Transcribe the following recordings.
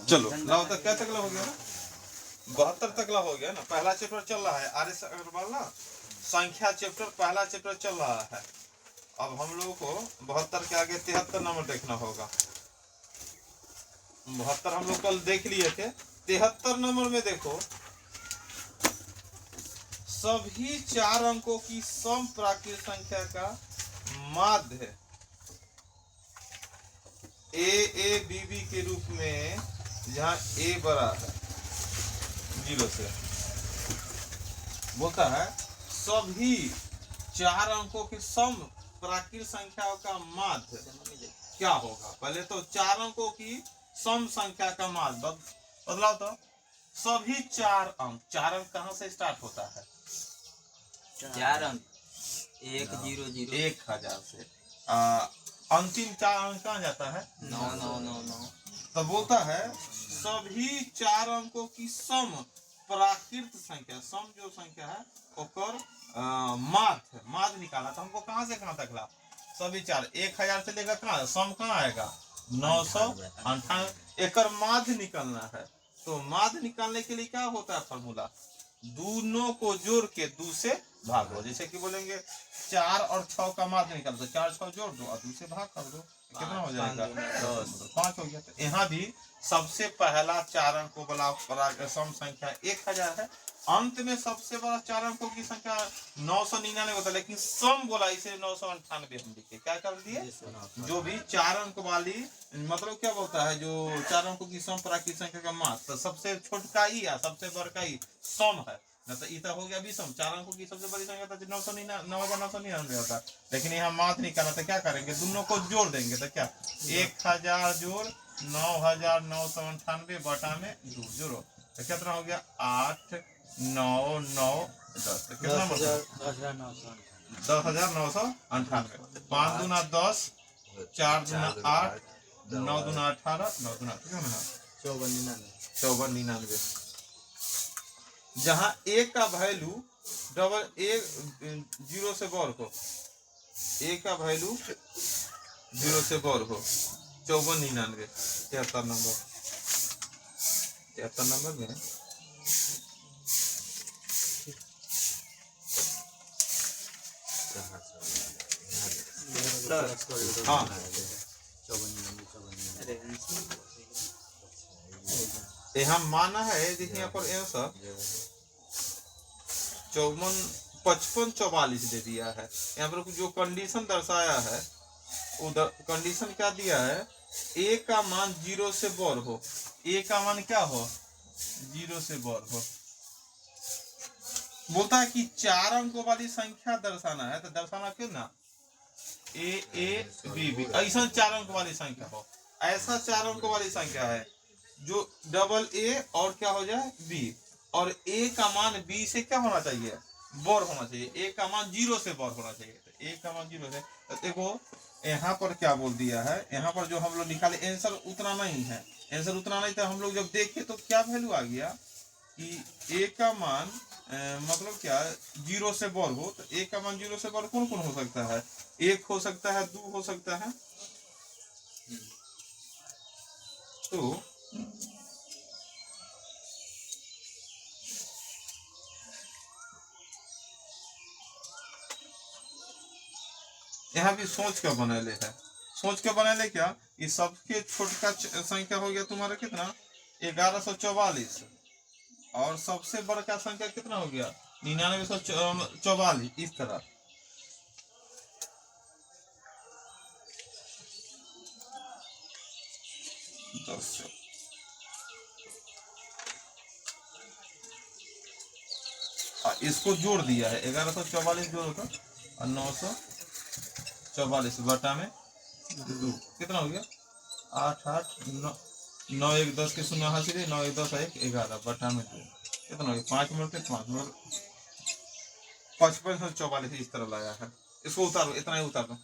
चलो लाओ तक क्या तकला हो गया ना, 72 तकला हो गया ना। पहला चैप्टर चल रहा है आर्य अग्रवाल ना, संख्या चैप्टर पहला चैप्टर चल रहा है। अब हम लोगों को 72 के आगे 73 नंबर देखना होगा। 72 हम लोग कल देख लिए थे। 73 नंबर में देखो, सभी 4 अंकों की सम प्राकृत संख्या का माध्य ए बी बी के रूप में, जहां ए बड़ा है 0 से, बोलता है सभी 4 अंकों की सम प्राकृत संख्याओं का माध्य क्या होगा। पहले तो 4 अंकों की सम संख्या का माध्य बदलाव, तो सभी 4 अंक कहां से स्टार्ट होता है? 4 अंक 1 0 0 1000 से। अंतिम 4 अंक कहाँ जाता है? 9 9 9 9। तो बोलता है सभी 4 अंकों की सम प्राकृत संख्या, सम जो संख्या है ओकर माध्य निकाला। तो हमको कहाँ से कहाँ तक ला? सभी 4 1000 से लेकर कहाँ सम कहाँ आएगा? 998। एकर माध्य निकालना है। तो माध्य निकालने के लिए क्या होता है फॉर्मूला? दोनों को जोड़ के 2 से भाग दो। जैसे कि बोलेंगे 4 और 6 का माध्य निकाल दो, 4 6 जोड़ दो और 2 से भाग कर दो, कितना हो जाएगा? 10। 5 हो गया। तो यहाँ भी सबसे पहला 4 अंकों वाला सम संख्या 1000 है। अंत में सबसे बड़ा 4 अंकों की संख्या 999 होता है, लेकिन सम बोला इसे 998 हम लिखे। क्या कर दिए? जो भी 4 अंक वाली, मतलब क्या बोलता है, जो 4 अंकों की सम प्राकृत संख्या का माध्य, तो सबसे छोटका ही या सबसे बड़का ही सम है ना। तो इतना हो गया विषम। 4 अंकों की सबसे बड़ी संख्या तो 999 होता है, लेकिन यहाँ माध्य निकालना। तो क्या करेंगे? दोनों को जोड़ देंगे। तो क्या 1000 जोड़ 9998 बटा में 2 जोड़ो, तो कितना हो गया? 8 9 9 10। कितना 10,998। 5 दूना 10, 4 दूना 8, 9 दूना 18, 9 दूना 5499। जहां ए का वैल्यू डबल ए 0 से बड़ हो, ए का वैल्यू 0 से बड़ हो, 5499। 73 नंबर, 73 नंबर में हाँ यहाँ माना है। देखिए यहाँ पर आंसर 54 55 44 दे दिया है। यहाँ पर जो कंडीशन दर्शाया है वो कंडीशन क्या दिया है? ए का मान 0 से बड़ हो। ए का मान क्या हो? 0 से बड़ हो। बोलता है कि 4 अंकों वाली संख्या दर्शाना है। तो दर्शाना क्यों ना? ए बी बी ऐसा 4 अंक वाली संख्या हो। ऐसा 4 अंक वाली संख्या है जो डबल ए और क्या हो जाए? बी, और ए का मान बी से क्या होना चाहिए? बड़ होना चाहिए। ए का मान 0 से बड़ होना चाहिए। तो ए का मान 0 से, तो देखो यहाँ पर क्या बोल दिया है। यहाँ पर जो हम लोग निकाले आंसर उतना नहीं है। आंसर उतना नहीं था। हम लोग जब देखे तो क्या वैल्यू आ गया कि ए का मान मतलब क्या 0 से बड़ हो। तो ए का मान 0 से बड़ कौन कौन हो सकता है? 1 हो सकता है, 2 हो सकता है। तो यहाँ भी सोच के बनेले है। सोच के बनेले क्या? ये सबके छोटका संख्या हो गया तुम्हारा कितना? 1144। और सबसे बड़का संख्या कितना हो गया? 9944। इस तरह इसको जोड़ दिया है। 1144 जोड़ो तो 944 बटा में 2 कितना हो गया? 8 8 9 9 1 10 के 0 हासिल 9 1 10 1 11 बटा में 2 कितना हो गया? 5 मिनट 5 मिनट 55 44 इस तरह लाया है। इसको उतारो, इतना ही उतार दो।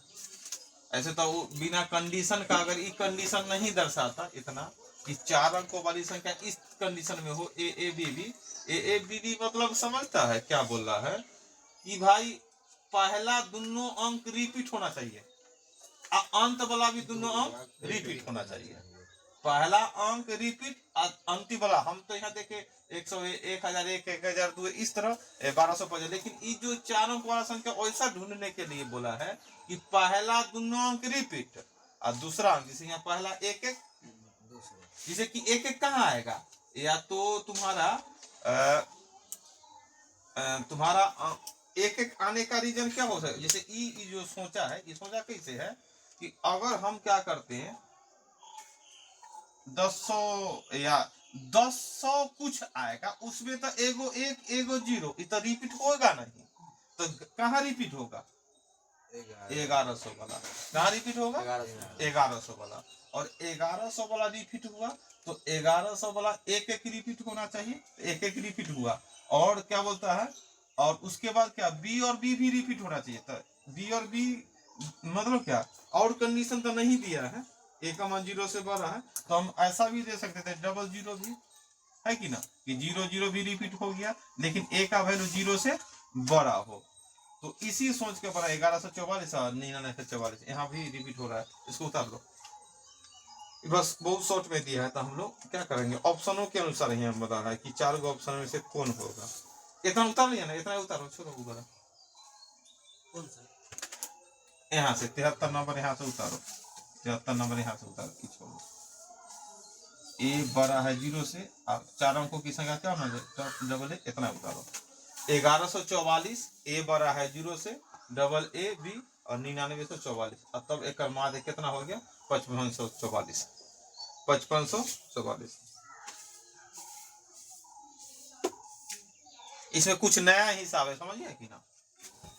ऐसे तो वो बिना कंडीशन का, अगर ये कंडीशन नहीं दर्शाता इतना कि 4 अंकों वाली संख्या इस कंडीशन में हो, ए बी बी मतलब समझता है क्या बोल रहा है कि भाई पहला दोनों अंक रिपीट होना चाहिए, अंत वाला भी दोनों अंक रिपीट होना चाहिए। पहला अंक रिपीट, अंतिम वाला हम तो यहाँ देखे 100, 1001, 1002 इस तरह 1250, लेकिन ये जो 4 अंक वाला संख्या वैसा ढूंढने के लिए बोला है कि पहला दोनों अंक रिपीट और दूसरा अंक, जैसे यहाँ पहला 1-1, जैसे कि 1-1 कहाँ आएगा, या तो तुम्हारा तुम्हारा 1-1 आने का रीजन क्या हो सकता है, जैसे ये जो सोचा है, ये सोचा कैसे है कि अगर हम क्या करते हैं 100 या 100 कुछ आएगा, उसमें तो एगो 1 एगो 0, ये तो रिपीट होगा नहीं, तो कहाँ रिपीट होगा 1100 वाला, कहाँ रिपीट होगा 1100 वाला, और 1100 वाला रिपीट हुआ तो 1100 वाला 1-1 रिपीट होना चाहिए, 1-1 रिपीट हुआ, और क्या बोलता है, और उसके बाद क्या बी और बी भी रिपीट होना चाहिए, तो बी और बी मतलब क्या, और कंडीशन तो नहीं दिया है, ए का मान 0 से बड़ा है, तो हम ऐसा भी दे सकते थे 00 भी, है कि ना, कि 00 भी रिपीट हो गया लेकिन ए का वैल्यू 0 से बड़ा हो, तो इसी सोच के बड़ा 1144 और 9944 यहाँ भी रिपीट हो रहा है, इसको उतार लो, बस बहुत शॉर्ट में दिया है, तो हम लोग क्या करेंगे ऑप्शनों के अनुसार ही हम बता रहा है कि 4 गो ऑप्शन में से कौन होगा, इतना उतार लिया ना, इतना उतारो, छोड़ो ऊपर, यहाँ से 73 नंबर यहाँ से उतारो, 73 नंबर यहाँ से उतार के छोड़ो, ए बड़ा है 0 से, अब 4 अंकों की संख्या क्या होना डबल ए, इतना उतारो, 1144 ए बड़ा है 0 से, डबल ए बी और 9944, और तब एक माद कितना हो गया 5544, 5544। इसमें कुछ नया हिसाब है, समझिए कि ना,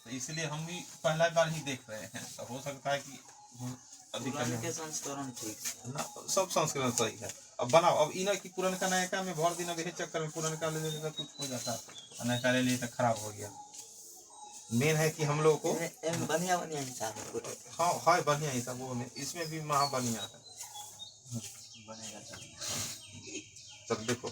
तो इसलिए हम भी पहला बार ही देख रहे हैं, तो हो सकता है कि के संस्करण ठीक ना, सब संस्करण सही है, अब बनाओ, अब इना की पुरान का नया में भर दिन अभी चक्कर में पुरान का ले लेते कुछ हो जाता है, नया का ले लिए तो खराब हो गया, मेन है कि हम लोग को बढ़िया बढ़िया हिसाब है, हाँ है बढ़िया हिसाब, वो में इसमें भी महा बढ़िया है, बनेगा तब देखो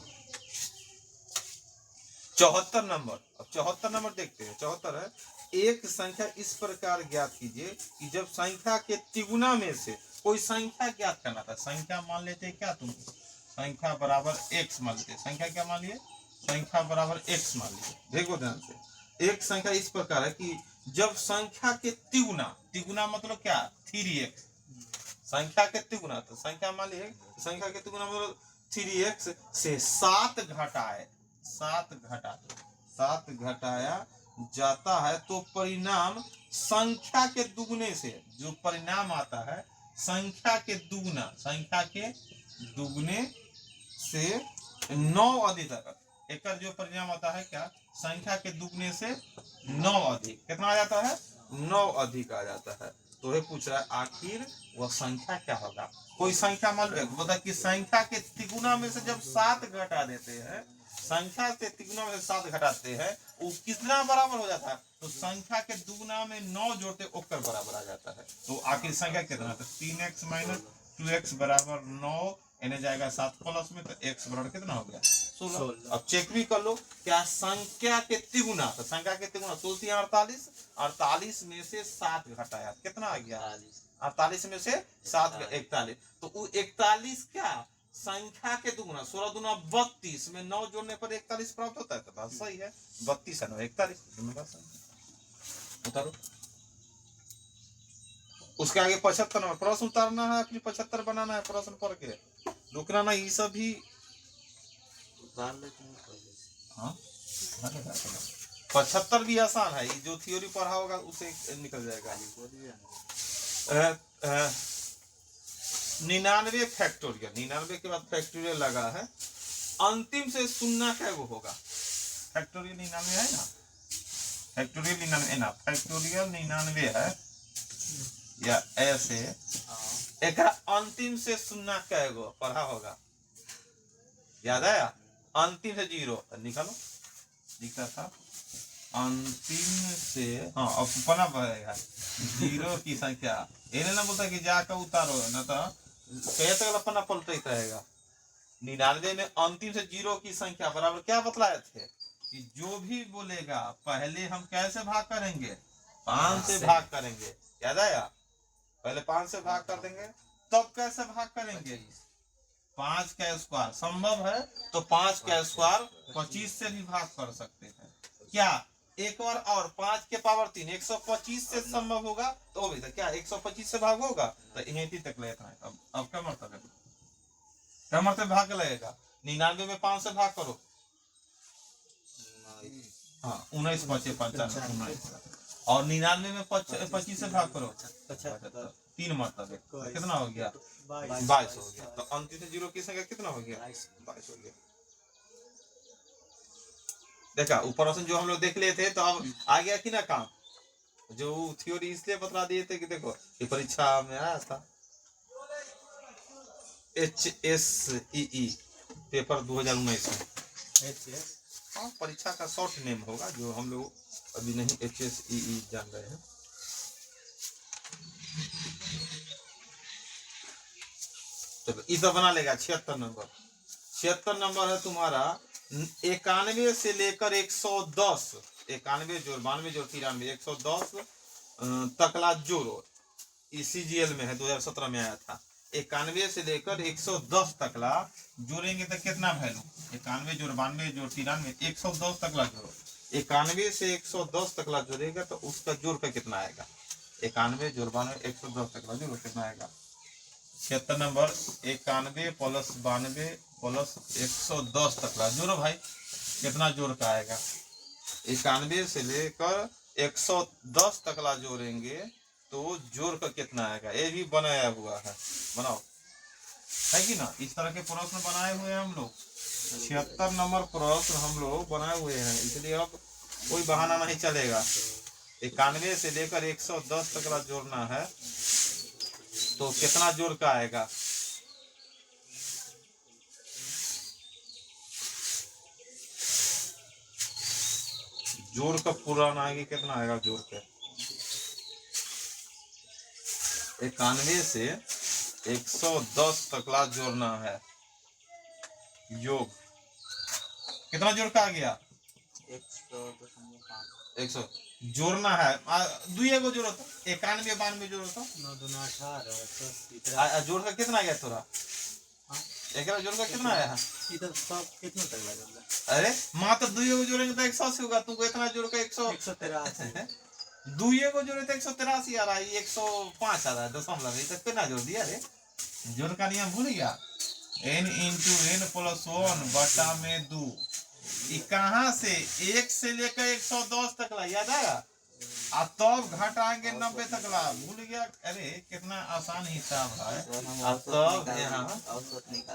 74 नंबर, अब 74 नंबर देखते हैं, 74 है, एक संख्या इस प्रकार ज्ञात कीजिए कि जब संख्या के तिगुना में से कोई संख्या ज्ञात करना था, संख्या मान लेते क्या तुम, संख्या बराबर x मान लेते, संख्या क्या मान लिए, संख्या बराबर x मान लिए, देखो ध्यान से, एक संख्या इस प्रकार है कि जब संख्या के तिगुना, तिगुना मतलब क्या 3x, संख्या के तिगुना, तो संख्या मान लिए, संख्या के तिगुना मतलब 3x से 7 घटाए, 7 घटाया जाता है, तो परिणाम संख्या के दुगने से, जो परिणाम आता है संख्या के दुगना, संख्या के दुगने से 9 अधिक, एक जो परिणाम आता है क्या, संख्या के दुगने से 9 अधिक, कितना आ जाता है 9 अधिक आ जाता है, तो ये पूछ रहा है आखिर वह संख्या क्या होगा, कोई संख्या मान लो, बोला कि संख्या के तिगुना में से जब 7 घटा देते हैं, संख्या के तिगुना में 7 घटाते हैं, वो कितना बराबर हो जाता है, तो संख्या के दुगुना में 9 जोड़ते ओकर बराबर आ जाता है, तो आखिर संख्या कितना, तो 3x माइनस 2x बराबर 9, इन्हें जाएगा 7 प्लस में, तो x बराबर कितना हो गया 16। अब चेक भी कर लो क्या संख्या के तिगुना, तो संख्या के तिगुना 48, 48 में से 7 घटाया कितना आ गया 48 में से 7 41, तो वो 41 क्या संख्या के दुगुना, 16 दूना 32 में 9 जोड़ने पर 41 प्राप्त होता है, तो बात सही है, 32 है 9 41, उतारो, उसके आगे 75 नंबर प्रश्न उतारना है, अपनी 75 बनाना है, प्रश्न पढ़ के रुकना ना, ये सब भी हाँ 75 भी आसान है, जो थ्योरी पढ़ा होगा उसे निकल जाएगा, 99 फैक्टोरियल, 99 के बाद फैक्टोरियल लगा है, अंतिम से सुनना क्या वो होगा, फैक्टोरियल 99 है ना, फैक्टोरियल 99 ना, फैक्टोरियल 99 है या ऐसे, एक अंतिम से सुनना क्या वो पढ़ा होगा, याद आया, अंतिम से 0 निकालो, दिखता था अंतिम से, हाँ अब बना पड़ेगा 0 की संख्या, ये ना बोलता कि जाकर उतारो ना, तो कहे तक अपना पलटे रहेगा, 99 में अंतिम से 0 की संख्या बराबर क्या बतलाए थे कि जो भी बोलेगा पहले हम कैसे भाग करेंगे, 5 से भाग करेंगे, याद आया, पहले 5 से भाग कर देंगे, तब कैसे भाग करेंगे 5 का स्क्वायर संभव है तो 5 का स्क्वायर 25 से भी भाग कर सकते हैं क्या। एक बार और 5 के पावर 3 125 से संभव होगा तो भी क्या 125 से भाग होगा तो यहीं तक लेता है। अब क्या मतलब है, क्या मतलब भाग लगेगा 99 में 5 से भाग करो। हाँ 19 5 19 और 99 में 25 से भाग करो 3 मतलब कितना हो गया 22 हो गया। तो अंतिम से जीरो की संख्या कितना हो गया 22 हो गया। देखा ऊपर जो हम लोग देख लिए थे तो अब आ गया कि ना काम। जो थ्योरी इसलिए बता दिए थे कि देखो ये परीक्षा में आया था HSEE पेपर 2019 में। हाँ परीक्षा का शॉर्ट नेम होगा जो हम लोग अभी नहीं HSEE जान रहे हैं। चलो इधर बना लेगा 76 नंबर। 76 नंबर है तुम्हारा 91 से लेकर 110 91 जोड़ 92 जोड़ 93 110 तकला जोड़ो। CGL में है 2017 में आया था। 91 से लेकर 110 तकला जोड़ेंगे तो कितना वैल्यू 91 जोड़ 92 जोड़ 93 110 तकला जोड़ो। 91 से 110 तकला जोड़ेगा तो उसका जोड़ का कितना आएगा 91 जोड़ 92 110 तकला जोड़ो कितना आएगा 76 नंबर 91 प्लस 92 प्लस 110 तकला जोड़ो भाई कितना जोड़ का आएगा 91 से लेकर 110 तकला जोड़ेंगे तो जोड़ का कितना आएगा। ये भी बनाया हुआ है बनाओ है कि ना। इस तरह के प्रश्न बनाए हुए हैं हम लोग 76 नंबर प्रश्न हम लोग बनाए हुए हैं इसलिए अब कोई बहाना नहीं चलेगा। 91 से लेकर 110 तकला जोड़ना है तो कितना जोड़ का आएगा जोड़ का पूरा आएगा कितना आएगा जोड़ का 91 से 110 तकला जोड़ना है योग कितना जोड़ का आ गया 100 जोड़ना है दुए को जोड़ो तो 91 92 जोड़ो तो 9 2 18 जोड़ का कितना आ गया थोड़ा एक जोड़ का कितना आया है इधर सब कितना तक लगेगा। अरे मात्र दुए को जोड़ेंगे तो 100 से होगा तुमको इतना जोड़ का 183 दुए को जोड़े तो 183 आ रहा है 105 आ रहा है दशमलव ये तक कितना जोड़ दिया रे जोड़ का नियम भूल गया n इंटू n प्लस 1 बटा में 2 कहाँ से 1 से लेकर 110 तक ला याद आया अब तब घटाएंगे 90 तक ला भूल गया। अरे कितना आसान हिसाब है। अब तब यहाँ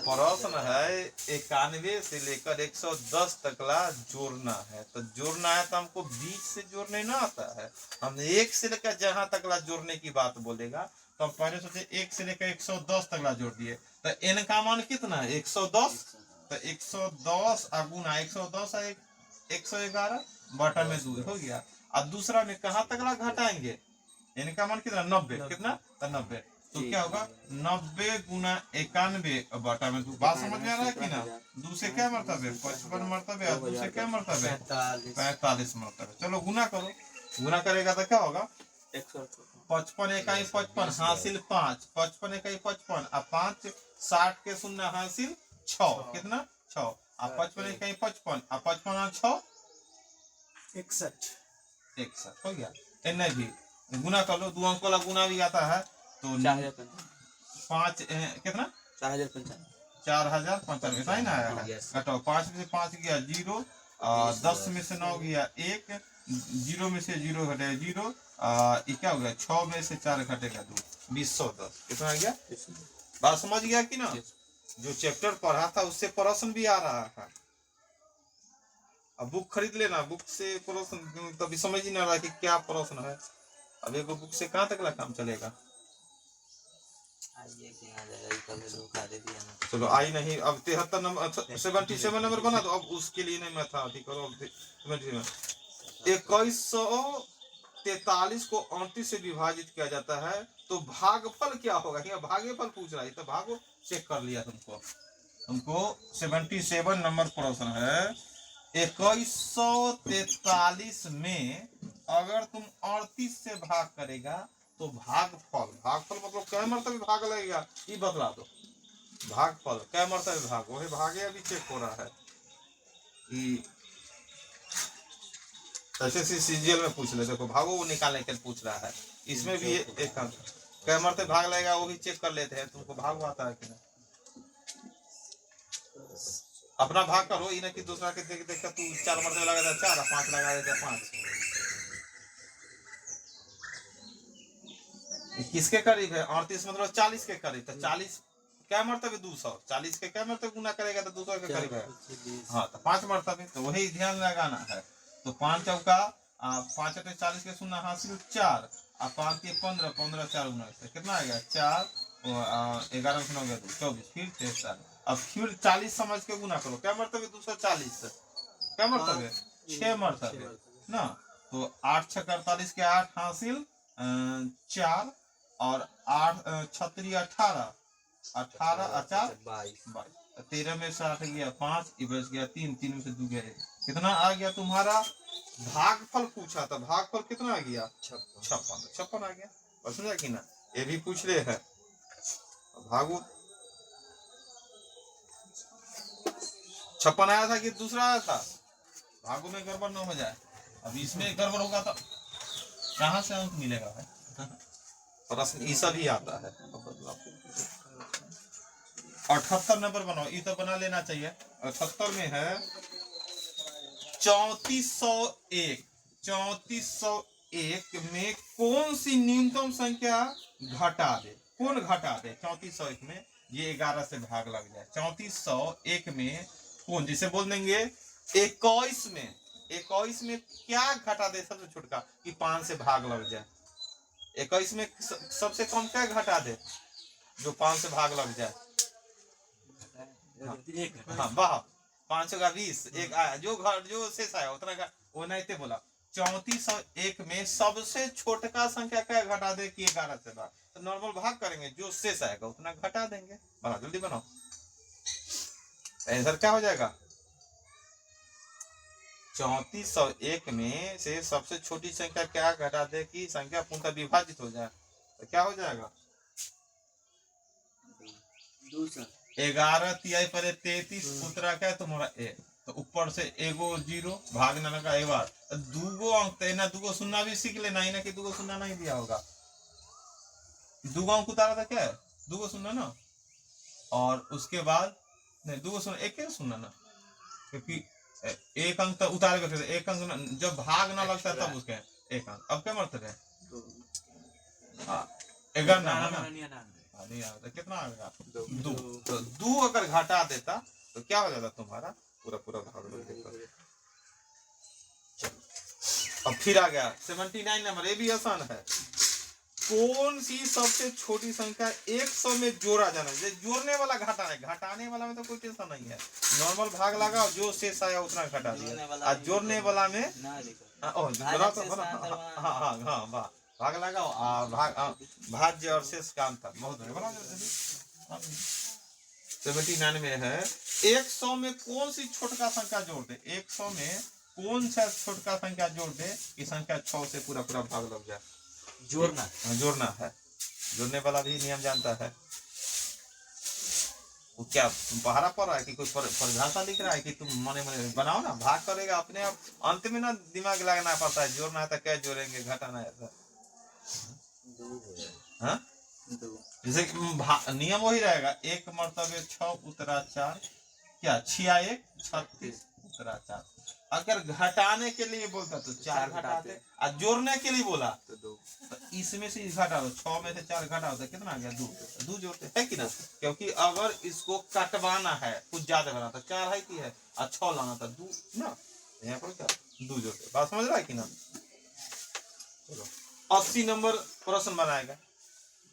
प्रश्न है 91 से लेकर 110 तक ला जोड़ना है तो जोड़ना है तो हमको बीच से जोड़ने ना आता है। हम 1 से लेकर जहां तक ला जोड़ने की बात बोलेगा तो हम पहले सोचे 1 से लेकर 110 तक ला जोड़ दिए तो n का मान कितना है 110 तो 110 गुना 110 है 111 बटा में 2 हो गया। अब दूसरा में कहाँ तक ला घटाएंगे इनका मान कितना 90 कितना तो 90 तो क्या होगा 90 गुना 91 बटा में 2 बात समझ में आ रहा है कि ना। 2 से क्या मरतबे 55 मरतबे और 2 से क्या मरतबे 45 मरतबे। चलो गुना करो गुना करेगा तो क्या होगा 55 इकाई 55 हासिल 5 55 इकाई 55 अब 5 60 के शून्य हासिल 6 कितना 6 अब 55 इकाई 55 अब 55 6 61 हो गया। एन भी गुना कर लो 2 अंक वाला गुना भी आता है तो 5 कितना 4095 इतना ही ना आया है। घटाओ 5 में से 5 गया 0 10 में से 9 गया 1 0 में से 0 घटे 0 ये क्या हो गया 6 में से 4 घटेगा 2 2010 कितना आ गया। बात समझ गया कि ना। जो चैप्टर पढ़ा था उससे प्रश्न भी आ रहा था। अब बुक खरीद लेना बुक से प्रश्न तभी समझ ही ना रहा कि क्या प्रश्न है। अब एक बुक से कहाँ तक ला काम चलेगा। चलो आई नहीं अब 73 नंबर 77 नंबर बना तो अब उसके लिए नहीं मैं था ठीक करो 2143 को 38 से विभाजित किया जाता है तो भागफल क्या होगा। क्या भागफल पूछ रहा है तो भागो चेक कर लिया तुमको 77 नंबर प्रश्न है 2143 में अगर तुम 38 से भाग करेगा तो भागफल मतलब क्या मतलब भाग लगेगा ये बतला दो। भागफल क्या मरतबे भाग, वही भागे अभी चेक हो रहा है कि ऐसे सीजीएल में पूछ ले, देखो भागो वो निकालने के लिए पूछ रहा है। इसमें भी एक अंक क्या मरते भाग लगेगा, वो भी चेक कर लेते हैं तुमको भाग आता है कि नहीं। अपना भाग करो, ये ना कि दूसरा के देख देख कर तू 4 मरते लगा देता 4 और 5 लगा देता 5। किसके करीब है 38 मतलब 40 के करीब, तो 40 क्या मरतबे 200, 40 के क्या मरतबे गुना करेगा तो 200 के करीब है। हाँ तो 5 मरतबे, तो वही ध्यान लगाना है। तो 5 चौका 5 अटे 40 के शून्य हासिल 4 और 5 के 15, 15 4 19 कितना आ गया 4 11 हो गया 24, फिर 43। अब फिर 40 समझ के गुना करो, क्या मरतबे 240, क्या मरतबे 6 मरतबे ना। तो 8 6 48 के 8 हासिल 4 और 8 36 18 18 और 4 22, 13 में से 8 गया 5, बच गया 3, 3 में से 2 गया 1, कितना आ गया तुम्हारा भागफल पूछा था, भागफल कितना आ गया 56 आ गया। और समझा कि ना, ये भी पूछ रहे हैं भागो 56 आया था कि दूसरा आया था, भागो में गड़बड़ न हो जाए। अब इसमें गड़बड़ होगा तो कहाँ से अंक मिलेगा भाई। प्रश्न ईसा भी आता है। 78 नंबर बनाओ, ये तो बना लेना चाहिए। 78 में है 3401, 3401 में कौन सी न्यूनतम संख्या घटा दे, कौन घटा दे 3401 में, ये 11 से भाग लग जाए। 3401 में कौन, जिसे बोल देंगे 21 में, 21 में क्या घटा दे सबसे छोटका कि 5 से भाग लग जाए। 21 में सबसे कम क्या घटा दे जो 5 से भाग लग जाए। हाँ वाह, 5 का 20 एक आया, जो शेष आया उतना वो नहीं बोला। 3401 में सबसे छोटका संख्या क्या घटा दे कि 11 से भाग, तो नॉर्मल भाग करेंगे, जो शेष आएगा उतना घटा देंगे। बनाओ जल्दी बनाओ, आंसर क्या हो जाएगा 3401 में से सबसे छोटी संख्या क्या घटा दे कि संख्या पूर्णतः विभाजित हो जाए, तो क्या हो जाएगा 11 तिहाई पर 33 उत्तरा क्या तुम्हारा 1, तो ऊपर से एगो 0 भागना लगा एक बार, दूगो अंक तेना दूगो सुनना भी सीख लेना, ही ना कि दूगो सुनना नहीं दिया होगा। दूगो अंक उतारा था क्या, दूगो सुनना ना, और उसके बाद नहीं दूगो सुनना, एक सुनना ना, क्योंकि एक अंक तो उतार के एक अंक जब भाग ना लगता तब उसके एक अंक। अब क्या मतलब है 11 ना नहीं आता, कितना आएगा 2, तो 2 अगर घटा देता तो क्या हो जाता तुम्हारा पूरा पूरा भाग लग जाता। अब फिर आ गया 79 नंबर, ये भी आसान है। कौन सी सबसे छोटी संख्या 100 में जोड़ा जाना है, जोड़ने वाला घटाना है, घटाने वाला में तो कोई टेंशन नहीं है, नॉर्मल भाग लगा जो शेष आया उतना घटा दिया, और जोड़ने वाला में हाँ भाग लगाओ भाज्य और शेष का अंतर बहुत है। 79 में है 100 में कौन सी छोटका संख्या जोड़ दे, 100 में कौन सा छोटका संख्या जोड़ दे कि संख्या 6 से पूरा पूरा भाग लग जाए। जोड़ना है, जोड़ने वाला भी नियम जानता है। वो क्या पहाड़ा पड़ रहा है कि कोई परिभाषा लिख रहा है कि तुम मने मने बनाओ ना, भाग करेगा अपने आप, अंत में ना दिमाग लगाना पड़ता है। जोड़ना है तो क्या जोड़ेंगे, घटाना है तो हाँ जैसे नियम वही रहेगा, 1 मरतबे 6 उत्तरा 4 क्या 6 1 36 उत्तरा 4। अगर घटाने के लिए बोलता तो 4 घटाते, और जोड़ने के लिए बोला तो 2, तो इसमें से घटा दो, 6 में से 4 घटा तो कितना आ गया 2 जोड़ते है कि ना, क्योंकि अगर इसको कटवाना है कुछ ज्यादा बना तो 4 है कि है, और 6 लाना था 2 ना, यहाँ पर क्या 2 जोड़ते, बात समझ रहा है कि ना। चलो 80 नंबर प्रश्न बनाएगा।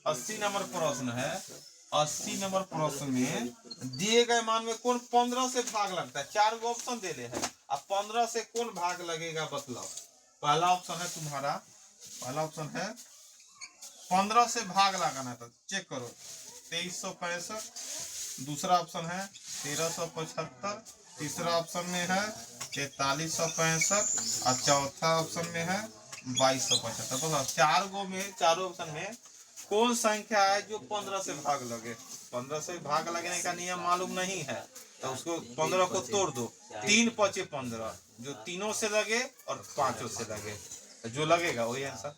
80 नंबर प्रश्न है, 80 नंबर प्रश्न में दिए गए मान में कौन 15 से भाग लगता है, 4 गो ऑप्शन दे ले है, अब 15 से कौन भाग लगेगा बतलाओ। पहला ऑप्शन है तुम्हारा, पहला ऑप्शन है 15 से भाग लगाना था, चेक करो 2365, दूसरा ऑप्शन है 1375, तीसरा ऑप्शन में है 4365 और चौथा ऑप्शन में है 2275। बोलो 4 गो में, चारों ऑप्शन में कौन संख्या है जो 15 से भाग लगे। 15 से भाग लगने का नियम मालूम नहीं है तो उसको 15 को तोड़ दो। 3 पचे 15, जो तीनों से लगे और पांचों से लगे, जो लगेगा वही आंसर।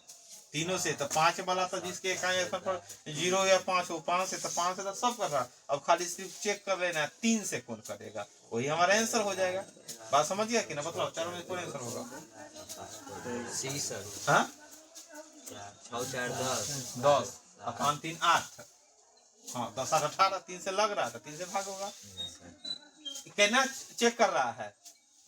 तीनों से तो 5 वाला तो जिसके इकाई आंसर पर 0 या 5 हो, 5 से तो 5 से तो सब कर रहा। अब खाली सिर्फ चेक कर लेना है 3 से कौन करेगा, वही हमारा आंसर हो जाएगा। बात समझ गया कि ना? बताओ चारों में कौन आंसर होगा? सी सर। हाँ 6 4 10 10 और 5 3 8। हाँ 10 8 18, 3 से लग रहा था, 3 से भाग होगा। कहना चेक कर रहा है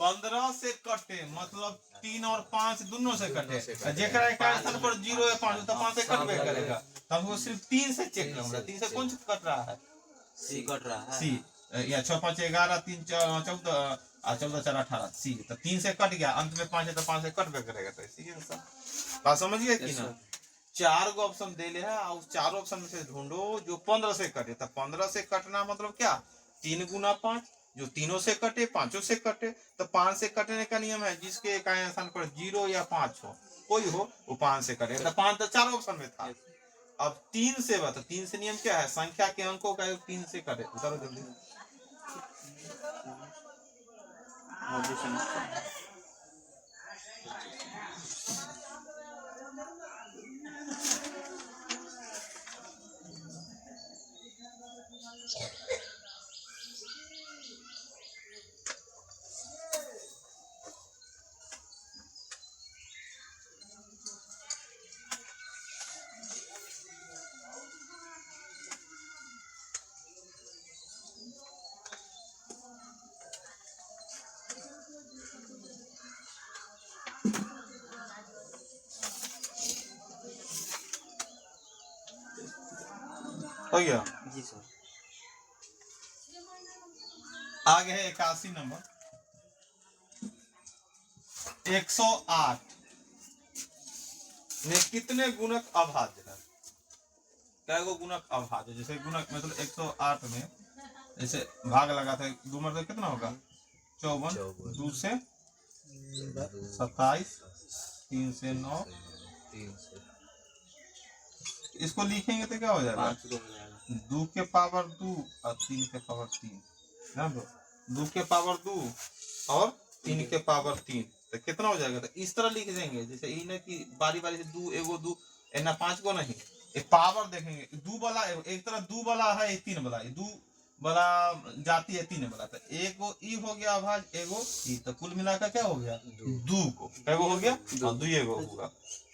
15 से कटे मतलब 3 और 5 दोनों से कटे, जेकरा एक स्थान पर 0 या 5 तो 5 से कटबे करेगा। तो हमको सिर्फ 3 से चेक करना है। 3 से कौन कट रहा है? सी कट रहा है। सी या 6 5 11 3 14 और 14 4 18 सी। तो 3 से कट गया, अंत में 5 है तो 5 से कटबे करेगा। तो इसी आंसर। बात समझिए कि ना? 4 गो ऑप्शन दे ले है और उस 4 ऑप्शन में से ढूंढो जो 15 से कटे। तो 15 से कटना मतलब क्या? 3 गुना 5, जो तीनों से कटे, पांचों से कटे। तो 5 से कटने का नियम है जिसके इकाई स्थान पर 0 या 5 हो, कोई हो वो 5 से कटे। तो 5 तो 4 ऑप्शन में था। अब 3 से बता, 3 से नियम क्या है? संख्या के अंकों का योग 3 से कटे। उतारो जल्दी। हो गया? जी सर। आगे है 81 नंबर। 108 में कितने गुणक अभाज्य है? क्या गो गुणक अभाज्य? जैसे गुणक मतलब 108 में जैसे भाग लगा था 2 मतलब कितना होगा? 54, 2 से 27, 3 से 9। इसको लिखेंगे तो क्या हो जाएगा? 5 को हो जाएगा। 2 के पावर 2 और 3 के पावर 3। ध्यान दो, 2 के पावर 2 और 3 के पावर 3 तो कितना हो जाएगा? तो इस तरह लिख देंगे जैसे ई ना कि बारी बारी से 2 एगो 2 एना 5 को नहीं। एक पावर देखेंगे 2 वाला एक तरह 2 वाला है, 3 वाला है, 2 वाला जाती है 3 वाला। तो एगो ई हो गया अभाज्य, एगो ई। तो कुल मिलाकर क्या हो गया? 2 को कैगो हो गया? 2 एगो होगा।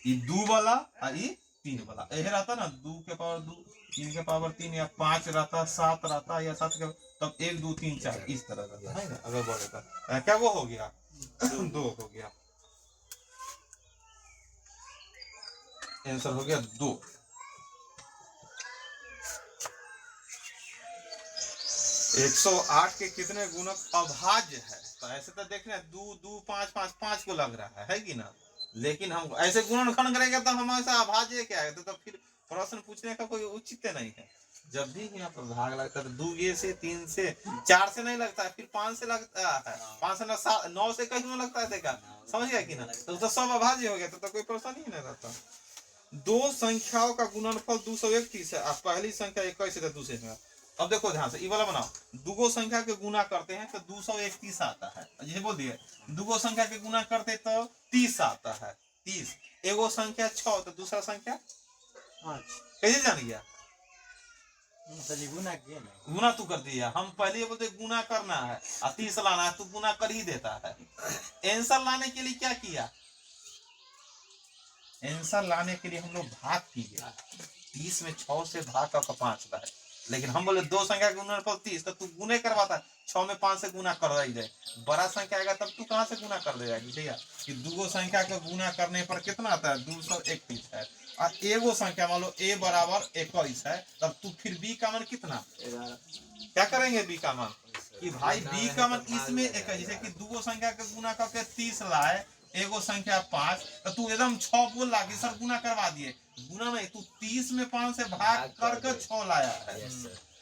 ई 2 वाला और ई 3 वाला। यही रहता ना 2 के पावर 2, 3 के पावर 3 या 5 रहता, 7 रहता या 7 के तब 1 2 3 4 इस तरह रहता है ना। अगर बढ़ेगा क्या वो हो गया? 2 हो गया। आंसर हो गया 2। एक 108 के कितने गुणक अभाज्य है? तो ऐसे तो देखना 2 2 5 5 5 को लग रहा है कि ना? लेकिन हम ऐसे गुणनखंड करेंगे तो हम ऐसा अभाज्य क्या है? तो फिर प्रश्न पूछने का कोई उचित नहीं है। जब भी यहाँ पर भाग लगता है 2 ये से 3 से 4 से नहीं लगता है, फिर 5 से लगता है, 5 से 9 से कहीं में लगता है। क्या समझ गया कि ना? तो सब अभाज्य हो गया तो कोई प्रश्न ही नहीं रहता। 2 संख्याओं का गुणनफल 231 है। आप पहली संख्या 21 है, दूसरे में। अब देखो ध्यान से ये वाला बनाओ। 2 संख्या के गुना करते हैं तो 231 आता है। ये बोल दिए 2 संख्या के गुना करते तो 30 आता है। 30 एगो संख्या 6 तो दूसरा संख्या 5। कैसे जान गया? गुना किया ना, गुना तू कर दिया। हम पहले ये बोलते गुना करना है और 30 लाना है, तू गुना कर ही देता है। आंसर लाने के लिए क्या किया? आंसर लाने के लिए हम लोग भाग किए। 30 में 6 से भाग का 5 है। लेकिन हम बोले 2 संख्या के गुणनफल 30 तो तू गुने करवाता, 6 में 5 से गुना कर रही है। बड़ा संख्या आएगा तब तू कहां से गुना कर देगा भैया? कि 2 संख्या का गुना करने पर कितना आता है? 231 है। और एगो संख्या मान लो a बराबर 21 है, तब तू फिर b का मान कितना? 11। क्या करेंगे b का मान? कि भाई b का मान इसमें एक है। जैसे कि 2 संख्या का गुना करके 30 लाए, एगो संख्या 5 तो तू एकदम 6 बोल ला कि सर गुना करवा दिए। गुना में तू 30 में 5 से भाग करके 6 लाया है।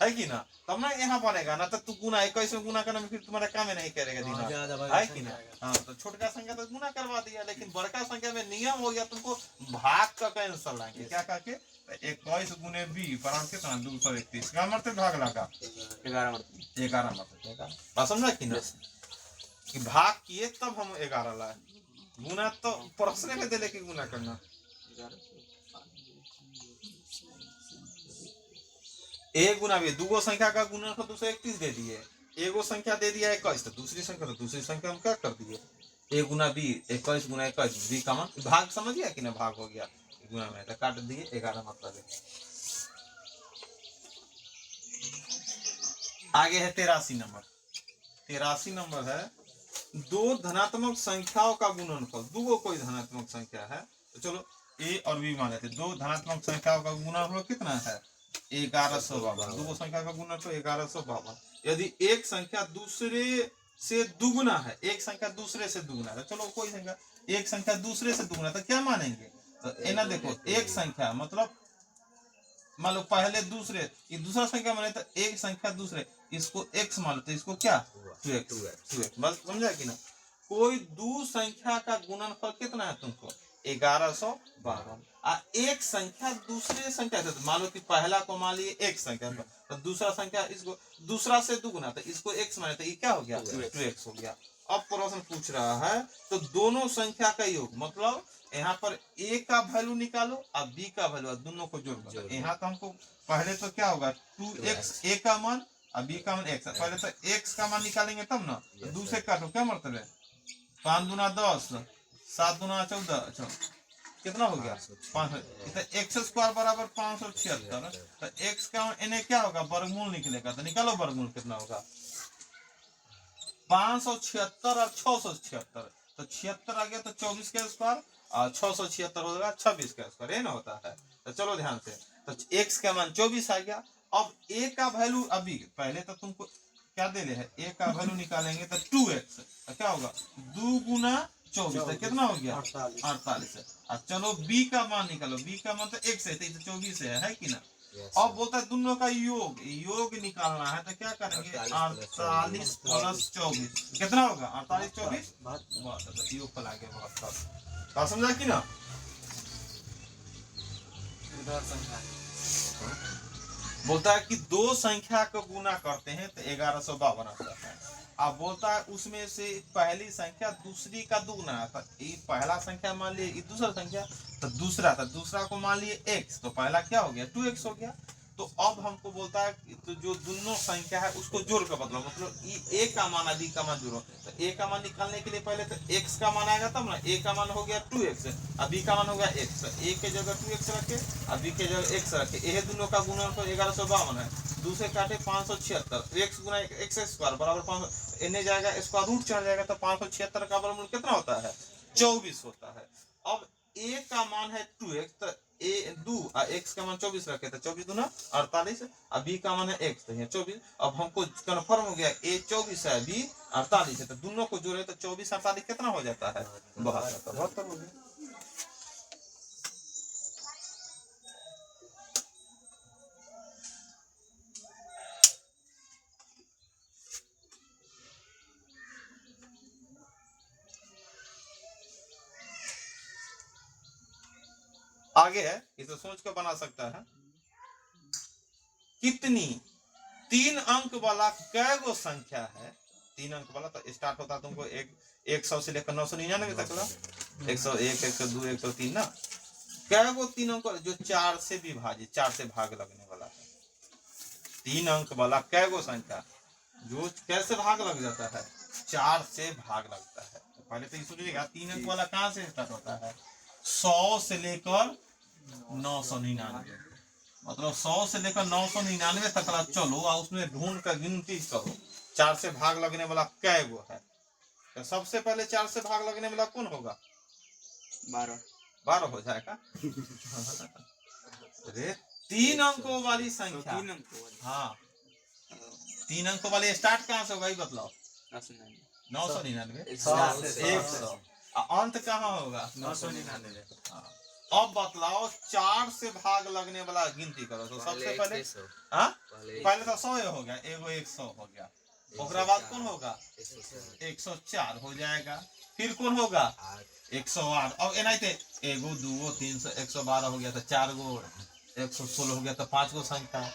है कि ना, तब ना यहाँ बनेगा ना। तो तू गुना 21 में गुना करने में फिर तुम्हारा काम ही नहीं करेगा दिमाग, है कि ना। हाँ, तो छोटका संख्या तो गुना करवा दिया, लेकिन बड़का संख्या में नियम हो गया तुमको भाग का आंसर लाएंगे। क्या करके 21 गुने 20 बराबर कितना 231 का मतलब भाग लगा 11 मरते 11 मतलब बात समझा कि ना, कि भाग किए तब हम 11 लाए। गुना तो प्रश्न में दे लेके गुना करना। एक गुना भी दूगो संख्या का गुना तो 231 दे दिए, एगो संख्या दे दिया 21, तो दूसरी संख्या हम क्या कर दिए ए गुना बी 21 गुना 21 बी का मान भाग समझ गया कि ना, भाग हो गया गुना में तो काट दिए 11 मतलब है। आगे है 83 नंबर। 83 नंबर है दो धनात्मक संख्याओं का गुणनफल। दूगो कोई धनात्मक संख्या है, तो चलो ए और बी मान लेते। दो धनात्मक संख्याओं का गुणनफल कितना है 1152। दूगो संख्या का गुणनफल 1152। यदि एक संख्या दूसरे से दुगुना है, एक संख्या दूसरे से दुगुना है, चलो कोई संख्या एक संख्या दूसरे से दुगुना तो क्या मानेंगे, तो ए ना देखो एक संख्या मतलब मान लो पहले दूसरे, ये दूसरा संख्या माने तो एक संख्या दूसरे, इसको x मान लो तो इसको क्या 2x बस समझा कि ना। कोई दो संख्या का गुणनफल कितना है तुमको 1152। एक संख्या दूसरे संख्या से, मान लो कि पहला को मान लिए एक संख्या पर, तो दूसरा संख्या इसको दूसरा से दुगुना, तो इसको x माने तो ये क्या हो गया 2x हो गया। अब प्रश्न पूछ रहा है तो दोनों संख्या का योग, मतलब यहाँ पर a का वैल्यू निकालो और b का वैल्यू, दोनों को जोड़ दो। यहाँ तो हमको पहले तो क्या होगा 2x a का मान और b का मान x, पहले तो x का मान निकालेंगे तब ना, दूसरे काटो क्या मतलब है 5 दूना 10 7 दूना 14, अच्छा कितना हो गया 5, एक्स स्क्वायर बराबर 576। तो x का इन्हें क्या होगा वर्गमूल निकलेगा, तो निकालो वर्गमूल कितना होगा 576 और 676, तो 76 आ गया तो 24 का स्क्वायर और 676 हो जाएगा 26 का स्क्वायर, ये ना होता है। तो चलो ध्यान से, तो x का मान 24 आ गया। अब a का वैल्यू अभी पहले तो तुमको क्या दे रहे हैं, a का वैल्यू निकालेंगे तो 2x, तो क्या होगा 2 गुना 24 तो कितना हो गया 48। अब चलो b का मान निकालो, b का मान तो x है तो 24 है कि ना। अब बोलता है दोनों का योग निकालना है, तो क्या करेंगे 48 प्लस 24 कितना होगा 48 24 योग फल आगे बहुत समझा कि ना। बोलता है कि दो संख्या को गुना करते हैं तो 1152 आता है। अब बोलता है उसमें से पहली संख्या दूसरी का दुगुना है, तो ये पहला संख्या मान लिए, ये दूसरा संख्या तो दूसरा को मान लिए x, तो पहला क्या हो गया 2x हो गया। तो अब हमको बोलता है तो जो दोनों संख्या है उसको जोड़ कर मतलब a का मान b का मान जोड़ो, तो a का मान निकालने के लिए पहले तो x का मान आएगा तब ना, a का मान हो गया 2x और b का मान हो गया x, तो a के जगह 2x रखे और b के जगह x रखे, यह दोनों का गुणनफल 1152 है। दूसरे काटे 576, x गुना x स्क्वायर बराबर 500, इन्हें जाएगा स्क्वायर रूट चढ़ जाएगा, तो 576 का वर्गमूल कितना होता है 24 होता है। अब a का मान है 2x, तो a 2 और x का मान 24 रखे तो 24 दूना 48 और b का मान है x, तो यहाँ 24। अब हमको कन्फर्म हो गया a 24 है b 48 है, तो दोनों को जोड़े तो 24 48 कितना हो जाता है 72 हो गया। आगे है, इसे सोच कर बना सकता है। कितनी 3 अंक वाला कैगो संख्या है, 3 अंक वाला तो स्टार्ट होता है तुमको 100 से लेकर 999 तक ला, 101 102 103 ना, कैगो 3 अंक जो 4 से विभाजित 4 से भाग लगने वाला है। 3 अंक वाला कैगो संख्या जो कैसे भाग लग जाता है 4 से भाग लगता है। तो पहले तो ये सोचिएगा 3 अंक वाला कहाँ से स्टार्ट होता है 100 से लेकर 999, मतलब 100 से लेकर 999 तक का चलो और उसमें ढूंढ कर गिनती करो 4 से भाग लगने वाला कै गो है। तो सबसे पहले 4 से भाग लगने वाला कौन होगा 12 हो जाएगा। अरे 3 अंकों वाली संख्या, हाँ 3 अंकों वाली स्टार्ट कहाँ से होगा ये बतलाओ 999 100 अंत कहाँ होगा 999। अब बतलाओ 4 से भाग लगने वाला गिनती करो। तो सबसे पहले हाँ पहले तो 100 हो गया, एगो 100 हो गया, ओकरा बाद कौन होगा 104 हो जाएगा, फिर कौन होगा 108। अब एनाइते एगो दूगो 300 112 हो गया तो 4 गो, 116 हो गया तो 5 गो संख्या,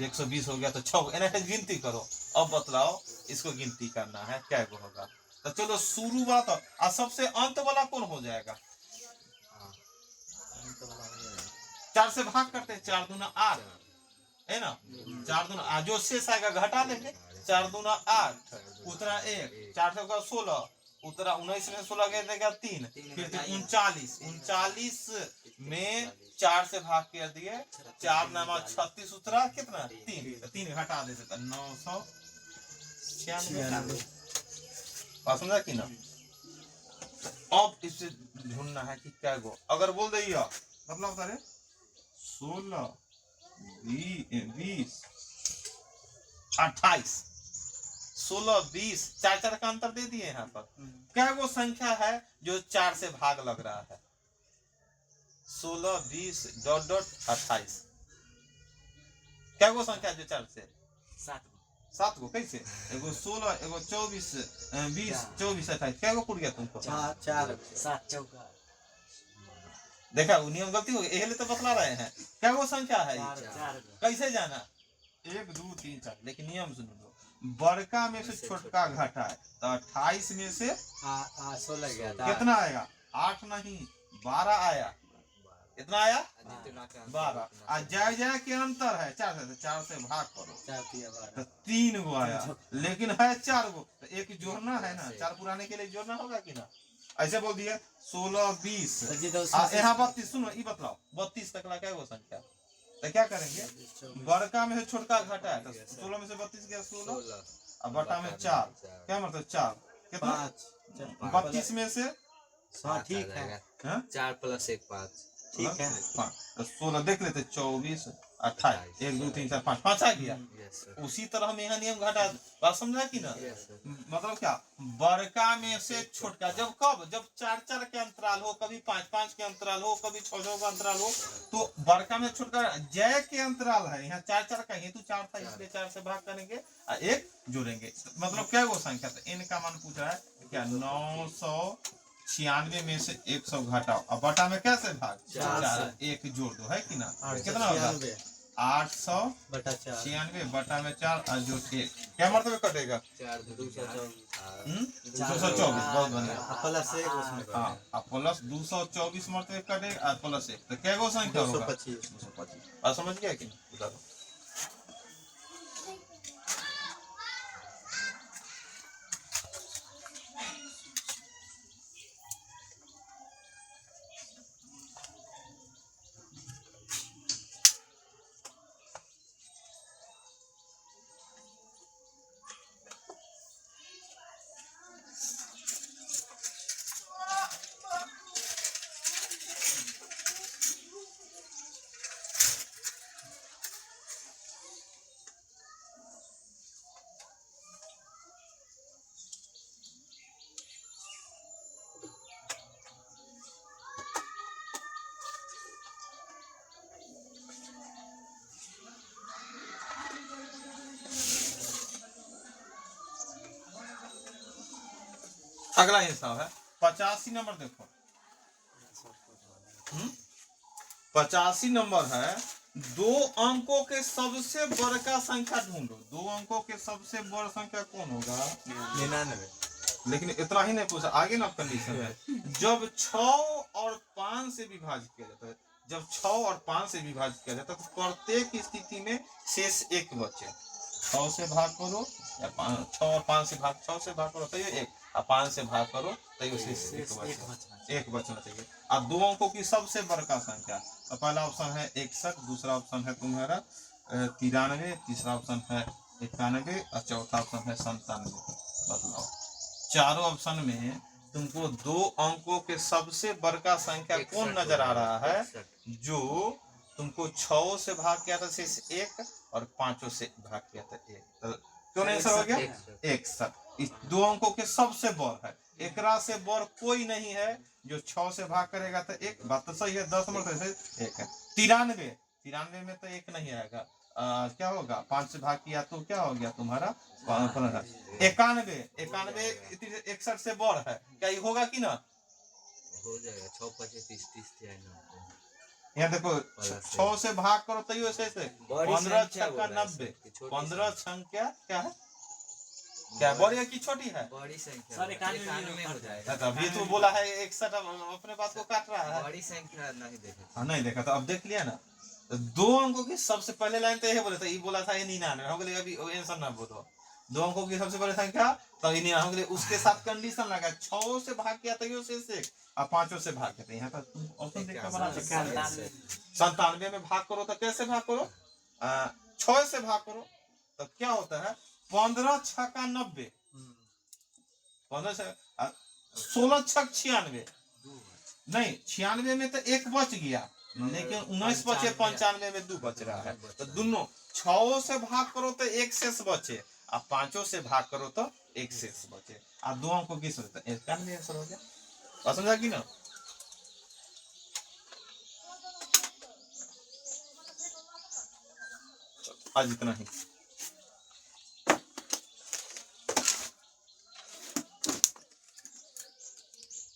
120 हो गया तो 6 गो, एनाइते गिनती करो। अब बतलाओ इसको गिनती करना है क्या गो होगा। तो चलो शुरू वाला तो और सबसे अंत वाला कौन हो जाएगा, 4 से भाग करते हैं, 4 दूना 8 है ना, 4 दूना जो शेष आएगा घटा देंगे, 4 दूना 8 उतरा 1, 4 से होगा 16 उतरा 19 में 16 गया देगा 3, फिर 39 में 4 से भाग कर दिए, 4 नामा 36 उतरा कितना 3 घटा देते तो 996 बात समझा कि ना। अब इससे ढूंढना है कि क्या गो, अगर बोल दे मतलब सारे 16 20 28 16 20 4 का अंतर दे दिए यहाँ पर। क्या वो संख्या है जो 4 से भाग लग रहा है, 16 20 डॉट डॉट 28। क्या वो संख्या जो 4 से 7 गो कैसे, एगो 16 एगो 24 20 24 28 क्या गो पुर गया तुमको 4 7 चौका। देखा वो नियम गलती हो गई, यही तो बतला रहे हैं। क्या वो संख्या है 4 कैसे जाना 1 2 3 4, लेकिन नियम सुन लो, बड़का में से छोटका घटा है तो 28 में से 16 गया था, कितना आएगा 8 नहीं 12 आया, कितना आया 12। और जय जय के अंतर है 4 से, 4 से भाग करो 4 3 तो 3 गो आया, लेकिन है 4 गो तो एक जोड़ना है ना, 4 पुराने के लिए जोड़ना होगा कि ना। ऐसे बोल दिए 16 20 यहाँ 32 सुनो ये बतलाओ 32 तक ला क्या वो संख्या, तो क्या करेंगे बड़का में से छोटका घटा है तो 16 में से 32 गया 16 और बटा में 4 क्या मतलब 4 कितना 32 में से ठीक है 4 + 1 5 ठीक है 16 देख लेते 24 28 1 2 3 4 5 5 आ गया। यस सर उसी तरह में यहाँ नियम घटा बात समझा कि ना, यस सर मतलब क्या बड़का में से छोटका जब कब जब 4 के अंतराल हो, कभी 5 के अंतराल हो, कभी 6 का अंतराल हो, तो बड़का में छोटका जय के अंतराल है, यहाँ 4 का हेतु 4 था इसलिए 4 से भाग करेंगे और 1 जोड़ेंगे। मतलब क्या वो संख्या था n का मान पूछ रहा है क्या 996 में से 100 घटाओ और बटा में कैसे भाग 4 1 जोड़ दो है कि ना, कितना होगा 896 बटा में 4 और जो 1 क्या मतलब कटेगा 4 224 224 बहुत बढ़िया प्लस 1 उसमें हाँ प्लस 224 मरते कटेगा और प्लस 1 तो क्या गो संख्या होगा 225। बात समझ गया कि नहीं बता दो। अगला हिसाब है 85 नंबर देखो 85 नंबर है 2 अंकों के सबसे बड़का संख्या ढूंढो। 2 अंकों के सबसे बड़ा संख्या कौन होगा 99। लेकिन इतना ही नहीं पूछा आगे ना कंडीशन है जब 6 और 5 से विभाजित किया जाता है, जब 6 और 5 से विभाजित किया जाता है तो प्रत्येक स्थिति में शेष 1 बचे। 6 से भाग करो या 6 और 5 से भाग 6 से भाग करो तो ये 1 और 5 से भाग करो तो ये शेष 1 बचना चाहिए। अब 2 अंकों की सबसे बड़का संख्या तो पहला ऑप्शन है 61, दूसरा ऑप्शन है तुम्हारा 93, तीसरा ऑप्शन है 91 और चौथा ऑप्शन है 97। बदलाओ चारों ऑप्शन में तुमको 2 अंकों के सबसे बड़का संख्या कौन नजर आ रहा है जो तुमको 6 से भाग किया था शेष 1 और 5 से भाग किया था 1। तो क्यों नहीं आंसर हो गया 61। इस दो अंकों के सबसे बड़ है, एकरा से बड़ कोई नहीं है। जो 6 से भाग करेगा तो एक बात तो सही है, 10 नंबर से एक है। 93 में तो एक नहीं आएगा। क्या होगा, 5 से भाग किया तो क्या हो गया तुम्हारा 15। 91 61 से बड़ है, क्या ये होगा कि ना? हो जाएगा 6 5 30 30 जाएगा। यहाँ देखो 6 से भाग करो तैयो से 15 छक्का 90। 15 संख्या क्या है, क्या बड़ी है कि छोटी है? बड़ी संख्या सर 91 हो जाएगा। अभी तो बोला है 61, अपने बात को काट रहा है। बड़ी संख्या नहीं देखा। हाँ नहीं देखा, तो अब देख लिया ना। तो दो अंकों की सबसे पहले लाइन तो ये बोले था, ये बोला था ये 99, हम बोले अभी आंसर ना बोलो। दो अंकों की सबसे पहले संख्या तो ये 99, हम बोले उसके साथ कंडीशन लगा 6 से भाग किया तो से और 5 से भाग किया। यहाँ पर ऑप्शन देख के बना सकते। 97 में भाग करो तो कैसे भाग करो, 6 से भाग करो तो क्या होता है, 15 छक्का 90, 16 छक 96, नहीं 96 में तो एक बच गया, लेकिन 19 बचे, 95 में 2 बच रहा है। तो दोनों 6 से भाग करो तो एक शेष बचे, और 5 से भाग करो तो एक शेष बचे। आप दो अंकों की सोचते हैं, 91 आंसर हो गया। समझा कि ना? आज इतना ही।